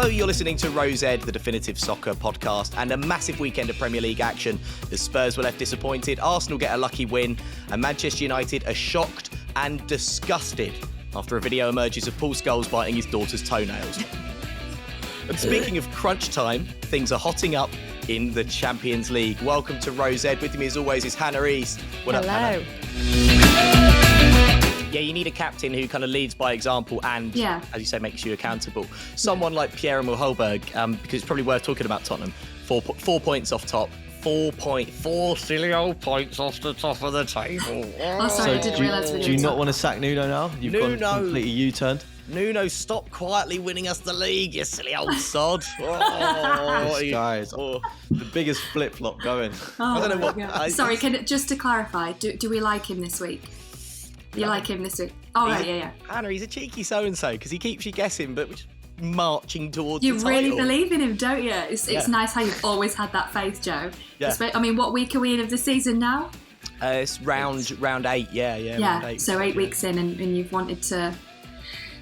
Hello, you're listening to Rose Ed, the definitive soccer podcast, and a massive weekend of Premier League action. The Spurs were left disappointed, Arsenal get a lucky win, and Manchester United are shocked and disgusted after a video emerges of Paul Scholes biting his daughter's toenails. And speaking of crunch time, things are hotting up in the Champions League. Welcome to Rose Ed. With me as always is Hannah East. What up, Hannah? Yeah, you need a captain who kind of leads by example and, as you say, makes you accountable. Someone like Pierre-Emile Højbjerg, because it's probably worth talking about Tottenham. 4 points off top. 4 silly old points off the top of the table. Oh, sorry, I didn't realise. Do you not want to sack Nuno now? You've gone completely U-turned. Nuno, stop quietly winning us the league, you silly old sod. Oh, guys, the biggest flip-flop going. I don't know what. Sorry, just to clarify, do we like him this week? You like him this week? Oh, right, yeah. Anna, he's a cheeky so-and-so because he keeps you guessing, but we're just marching towards you the title. really believe in him, don't you? It's nice how you've always had that faith, Joe. Yeah. I mean, what week are we in of the season now? It's round 8, round 8. So 8 weeks in, and you've wanted to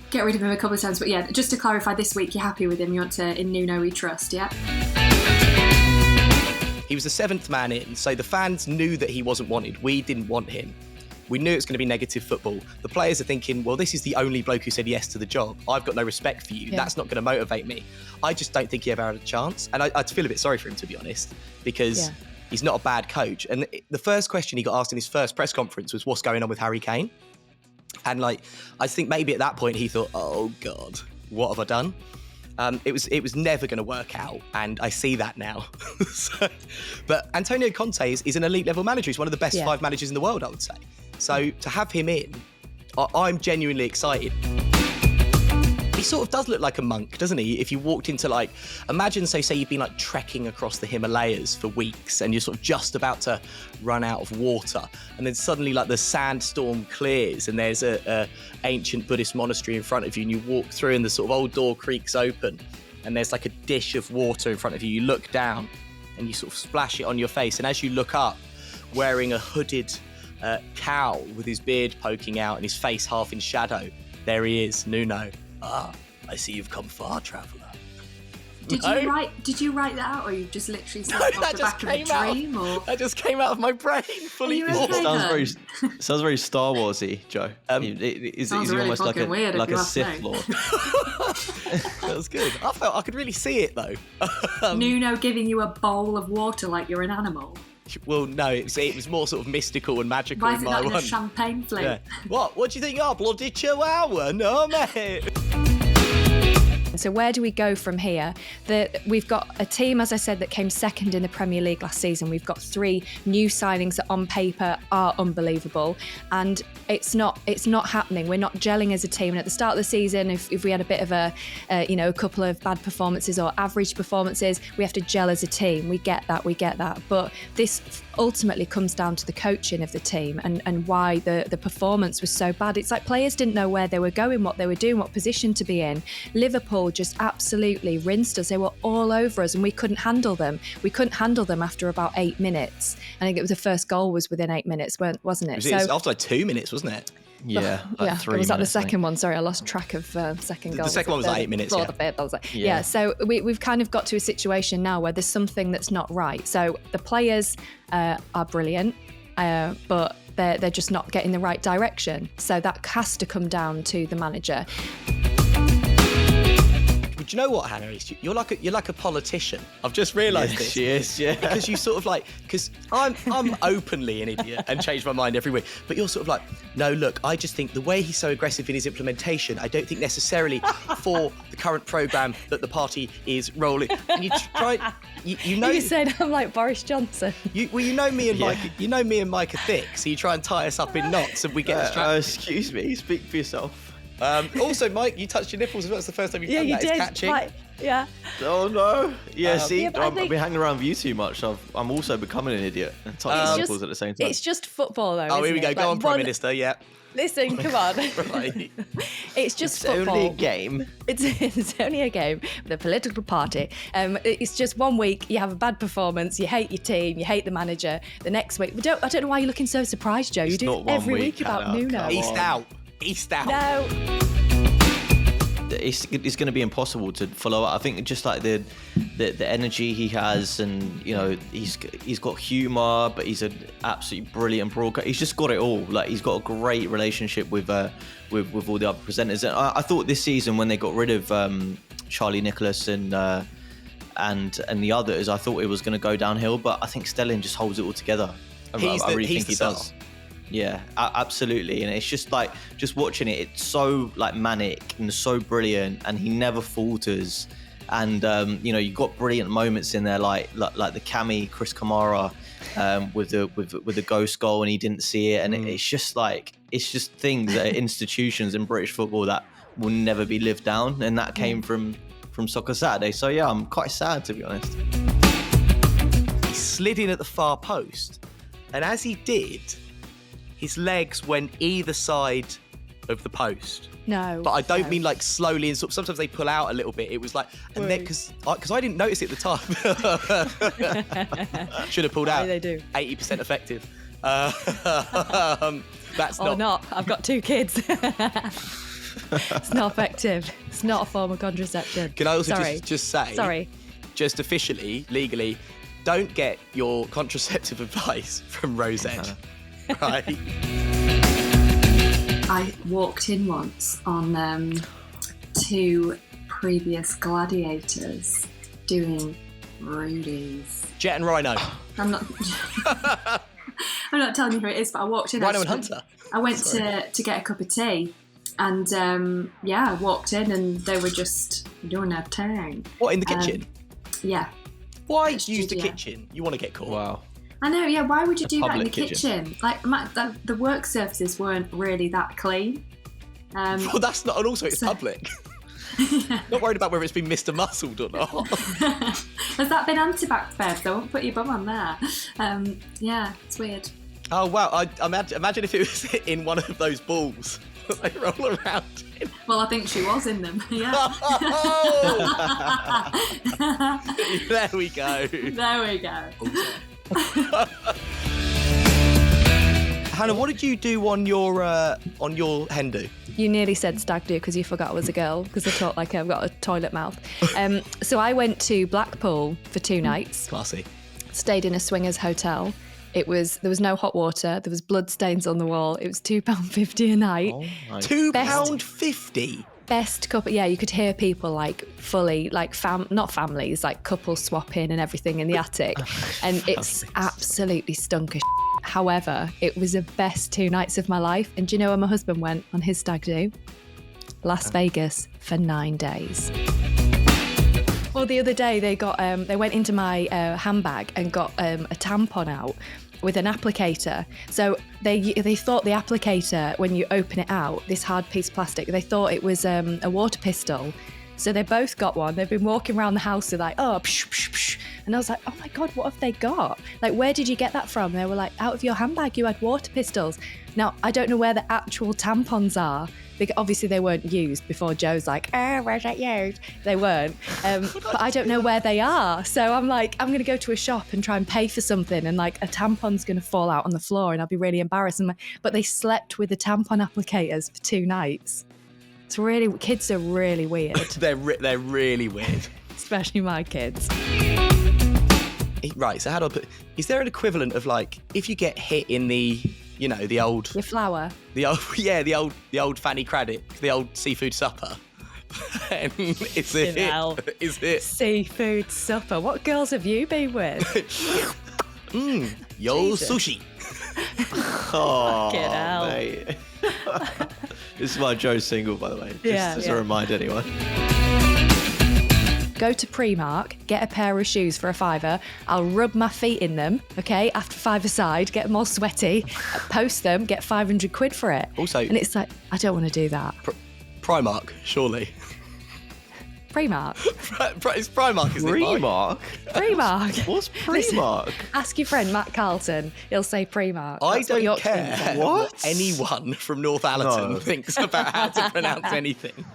get rid of him a couple of times. But yeah, just to clarify, this week you're happy with him. You want to, in Nuno we trust, yeah? He was the 7th man in, so the fans knew that he wasn't wanted. We didn't want him. We knew it was going to be negative football. The players are thinking, well, this is the only bloke who said yes to the job. I've got no respect for you. Yeah. That's not going to motivate me. I just don't think he ever had a chance. And I feel a bit sorry for him, to be honest, because he's not a bad coach. And the first question he got asked in his first press conference was, what's going on with Harry Kane? And I think maybe at that point he thought, oh God, what have I done? It was never going to work out, and I see that now. But Antonio Conte is an elite level manager. He's one of the best 5 managers in the world, I would say. So to have him in, I'm genuinely excited. He sort of does look like a monk, doesn't he? If you walked into imagine, say you've been trekking across the Himalayas for weeks and you're sort of just about to run out of water, and then suddenly the sandstorm clears and there's a ancient Buddhist monastery in front of you, and you walk through and the sort of old door creaks open and there's a dish of water in front of you. You look down and you sort of splash it on your face, and as you look up, wearing a hooded cowl with his beard poking out and his face half in shadow, there he is, Nuno. I see you've come far, traveller. Did you write that out, or you just literally said it off the back of a dream? Or? That just came out of my brain, fully formed. Sounds very Star Warsy, Joe. Is he really almost like a Sith Lord? That was good. I felt I could really see it though. Nuno giving you a bowl of water like you're an animal. Well, no, it was more sort of mystical and magical. Why is it not in a champagne flute? Yeah. What do you think? Oh, bloody chihuahua? No, mate. So where do we go from here? We've got a team, as I said, that came second in the Premier League last season. We've got 3 new signings that on paper are unbelievable, and it's not happening. We're not gelling as a team. And at the start of the season, if we had a bit of a couple of bad performances or average performances, we have to gel as a team. We get that. But this ultimately comes down to the coaching of the team and why the performance was so bad. It's like players didn't know where they were going, what they were doing, what position to be in. Liverpool just absolutely rinsed us. They were all over us and we couldn't handle them. We couldn't handle them after about 8 minutes. I think it was the first goal was within 8 minutes, wasn't it? It was after 2 minutes, wasn't it? Yeah, 3 was that the minutes, second one? Sorry, I lost track of second goal. The second one was 8 minutes. So we've kind of got to a situation now where there's something that's not right. So the players are brilliant, but they're just not getting the right direction. So that has to come down to the manager. Do you know what, Hannah? You're like a politician. I've just realised this. She is, yeah. Because you sort of because I'm openly an idiot and change my mind every week. But you're sort of no, look, I just think the way he's so aggressive in his implementation, I don't think necessarily for the current programme that the party is rolling. And you try, you know. You said I'm like Boris Johnson. You know me and Mike. You know me and Mike are thick, so you try and tie us up in knots, and we get distracted. Excuse me, speak for yourself. Also, Mike, you touched your nipples as well. It's the first time you've done that. Did. It's catching. Like, yeah. Oh no. Yeah. I've think... been hanging around with you too much. I'm also becoming an idiot and touching my nipples at the same time. It's just football, though. Oh, here we go. Go on, Prime Minister. Yeah. Listen, come on. Right. It's just football. It's only a game. It's only a game with a political party. It's just 1 week, you have a bad performance, you hate your team, you hate the manager. The next week, I don't know why you're looking so surprised, Joe. You do it every week about Nuno. East out. No. it's going to be impossible to follow up. I think just like the energy he has, and you know, he's got humour, but he's an absolutely brilliant broadcaster. He's just got it all. Like, he's got a great relationship with all the other presenters. And I thought this season, when they got rid of Charlie Nicholas and the others, I thought it was going to go downhill. But I think Stelling just holds it all together. I really think he does. Yeah, absolutely. And it's just like, just watching it, it's so like manic and so brilliant, and he never falters. And you know, you've got brilliant moments in there, like the Cami Chris Kamara with the ghost goal, and he didn't see it. And it's just things that are institutions in British football that will never be lived down, and that came from Soccer Saturday. So yeah, I'm quite sad, to be honest. He slid in at the far post, and as he did, his legs went either side of the post. No. But I don't mean like slowly, and sometimes they pull out a little bit. It was like, and then because I didn't notice it at the time. Should have pulled out. They do. 80% effective. That's not. I've got 2 kids. It's not effective. It's not a form of contraception. Can I also just say? Sorry. Just officially, legally, don't get your contraceptive advice from Rosette. Right. I walked in once on 2 previous gladiators doing Rudies. Jet and Rhino. I'm not telling you who it is, but I walked in. Rhino and Hunter. I went to get a cup of tea, and I walked in and they were just doing their thing. What, in the kitchen? Yeah. Why use the kitchen? You want to get caught. Wow. I know, yeah, why would you do that in the kitchen. Like, the work surfaces weren't really that clean. Well, that's not, and also it's public. Not worried about whether it's been Mr. Muscled or not. Has that been anti-bac bed? I won't put your bum on there. Yeah, it's weird. Oh, wow. Imagine if it was in one of those balls that they roll around in. Well, I think she was in them, yeah. There we go. There we go. Hannah, what did you do on your hen do? You nearly said stag do because you forgot I was a girl, because I talk like I've got a toilet mouth. So I went to Blackpool for 2 nights. Classy. Stayed in a swingers hotel. There was no hot water. There was blood stains on the wall. It was £2.50 a night. Oh my £2.50. Best couple, yeah, you could hear people like fully, like not families, like couples swapping and everything in the attic. And it's absolutely stunk of shit. However, it was the best 2 nights of my life. And do you know where my husband went on his stag do? Las Vegas for 9 days. Well, the other day they went into my handbag and got a tampon out with an applicator. So they thought the applicator, when you open it out, this hard piece of plastic, they thought it was a water pistol. So they both got one. They've been walking around the house with like, oh, psh, psh, psh. And I was like, oh my God, what have they got? Like, where did you get that from? They were like, out of your handbag, you had water pistols. Now, I don't know where the actual tampons are, because obviously they weren't used before Joe's like, where's that used? They weren't. But I don't know where they are. So I'm like, I'm going to go to a shop and try and pay for something, and like a tampon's going to fall out on the floor and I'll be really embarrassed. But they slept with the tampon applicators for 2 nights. It's really, kids are really weird. They're really weird. Especially my kids. Right, so how do I put... Is there an equivalent of like, if you get hit in the, you know, the old... Your flower. The old Fanny Craddock, the old seafood supper. And is it... Seafood supper. What girls have you been with? Yo sushi. Oh, Fucking hell. mate. This is my Joe single, by the way. Just to remind anyone. Go to Primark, get a pair of shoes for £5. I'll rub my feet in them, okay, after 5 aside, get them all sweaty, post them, get 500 quid for it. Also... And it's like, I don't want to do that. Primark, surely. Primark. It's Primark, isn't it? Primark? Primark. What's Primark? Ask your friend Matt Carlton. He'll say Primark. I That's what don't Yorkshire's care say. what anyone from Northallerton thinks about how to pronounce anything.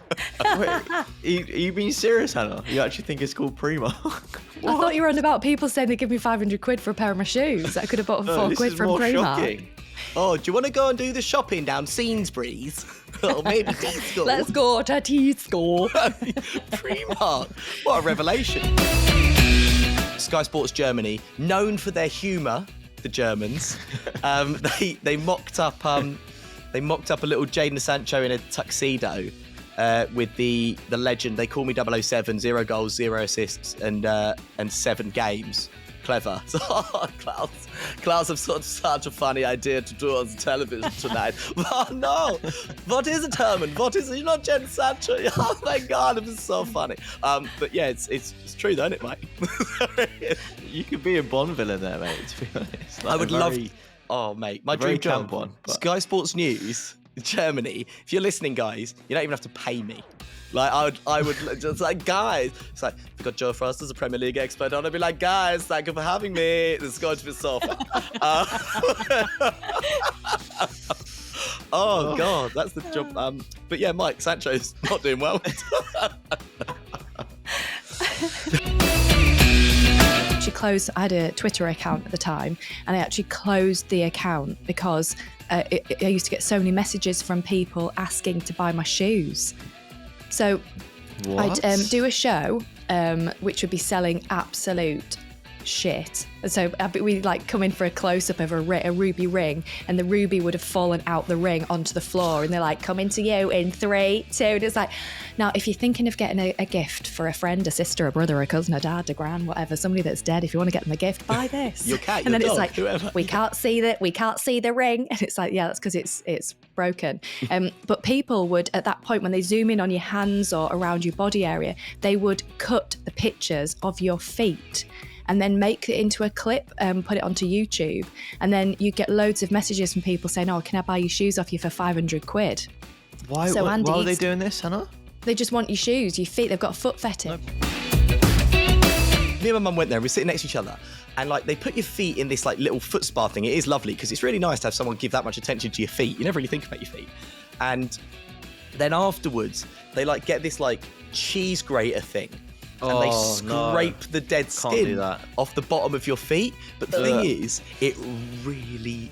Wait, are you being serious, Hannah? You actually think it's called Primark? I thought you were on about people saying they give me 500 quid for a pair of my shoes. I could have bought for 4 this quid is from more Primark. shocking. Oh, do you want to go and do the shopping down Sainsbury's? or maybe Tesco. Let's go to Tesco. Primark. What a revelation. Sky Sports Germany, known for their humour, the Germans, they mocked up a little Jadon Sancho in a tuxedo with the legend. They call me 007, 0 goals, 0 assists, and 7 games. Clever. Klaus have such a funny idea to do on television tonight. Oh, no. What is it, Herman? What is it? You're not Jadon Sancho. Oh, my God. It was so funny. But yeah, it's true, though, isn't it, mate? You could be a Bond villain there, mate, to be honest. I would love... Oh, mate. My dream job. One, but... Sky Sports News, Germany. If you're listening, guys, you don't even have to pay me. Like, I would just like, guys. It's like, we've got Joe Frost as a Premier League expert on. I'd be like, guys, thank you for having me. This is going to be so fun. Oh, God, that's the job. But yeah, Mike, Sancho's not doing well. I had a Twitter account at the time, and I actually closed the account because I used to get so many messages from people asking to buy my shoes. So What? I'd do a show which would be selling absolute shit. So we'd like come in for a close-up of a ruby ring, and the ruby would have fallen out the ring onto the floor, and they're like, coming to you in 3, 2, and it's like, now if you're thinking of getting a gift for a friend, a sister, a brother, a cousin, a dad, a gran, whatever, somebody that's dead, if you want to get them a gift, buy this. Your cat, and your then dog, it's like, whoever. we can't see the ring, and it's like, yeah, that's because it's broken. But people would, at that point, when they zoom in on your hands or around your body area, they would cut the pictures of your feet and then make it into a clip and put it onto YouTube. And then you get loads of messages from people saying, oh, can I buy your shoes off you for 500 quid? Why So are Andy, they doing this, Hannah? They just want your shoes, your feet. They've got a foot fetish. Me and my mum went there, and we're sitting next to each other, and like they put your feet in this like little foot spa thing. It is lovely because it's really nice to have someone give that much attention to your feet. You never really think about your feet. And then afterwards, they like get this like cheese grater thing. And they scrape the dead skin off the bottom of your feet. But the thing is, it really,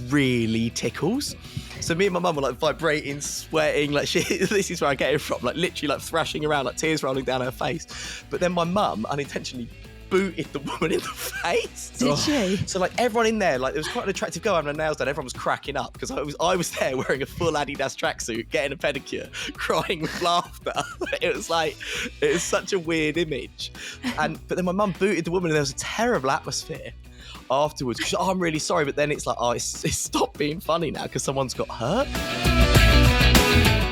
really tickles. So me and my mum were like vibrating, sweating, like shit. This is where I get it from, like literally like thrashing around, like tears rolling down her face. But then my mum unintentionally booted the woman in the face. Did she? So like everyone in there, like there was quite an attractive girl having her nails done. Everyone was cracking up because I was there wearing a full Adidas tracksuit, getting a pedicure, crying with laughter. It was such a weird image. But then my mum booted the woman, and there was a terrible atmosphere afterwards. She's like, oh, I'm really sorry, but then it's like, oh, it's stopped being funny now because someone's got hurt.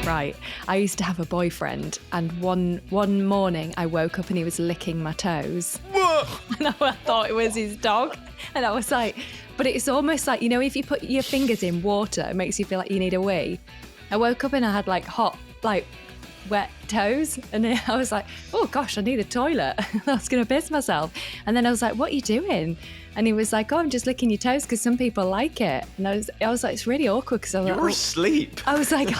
Right. I used to have a boyfriend, and one morning I woke up and he was licking my toes. And I thought it was his dog. And I was like, but it's almost like, you know, if you put your fingers in water, it makes you feel like you need a wee. I woke up and I had like hot, like wet toes, and then I was like, oh gosh, I need a toilet. I was going to piss myself. And then I was like, what are you doing? And he was like, oh, I'm just licking your toes because some people like it. And I was like, it's really awkward because I was You like, were asleep. I was like,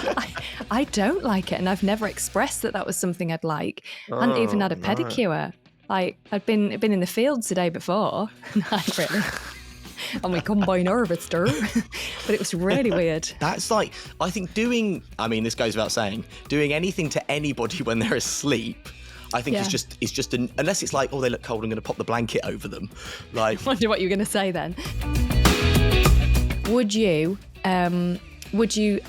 I don't like it, and I've never expressed that was something I'd like. I hadn't even had a pedicure. Like I'd been in the fields the day before. Not really. On my combine harvester. But it was really weird. That's like, I think this goes without saying, doing anything to anybody when they're asleep, I think it's just unless it's like, oh, they look cold, I'm going to pop the blanket over them. Like, I wonder what you're going to say then. Would you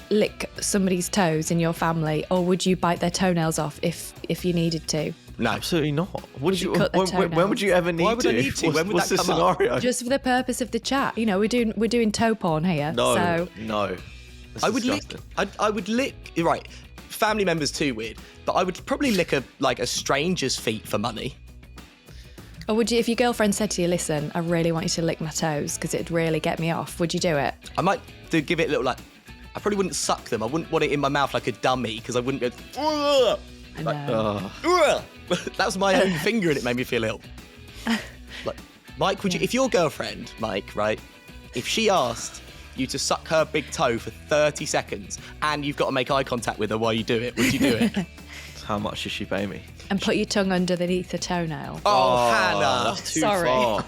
lick somebody's toes in your family, or would you bite their toenails off if you needed to? No, absolutely not. Would you cut their toenails? When would you ever need to? Why would I need to? When would what's that the come up? scenario? Just for the purpose of the chat. You know, we're doing toe porn here. No. I would lick. Right, family members too weird, but I would probably lick a stranger's feet for money. Or would you, if your girlfriend said to you, listen, I really want you to lick my toes because it'd really get me off, would you do it? I might give it a little, like, I probably wouldn't suck them. I wouldn't want it in my mouth like a dummy because I wouldn't go, ugh! I know. Ugh! That was my own finger and it made me feel ill. Like, Mike, would you, if your girlfriend, Mike, right, if she asked you to suck her big toe for 30 seconds and you've got to make eye contact with her while you do it, would you do it? How much does she pay me? And put your tongue underneath the toenail. Oh, Hannah. That's too Sorry. far.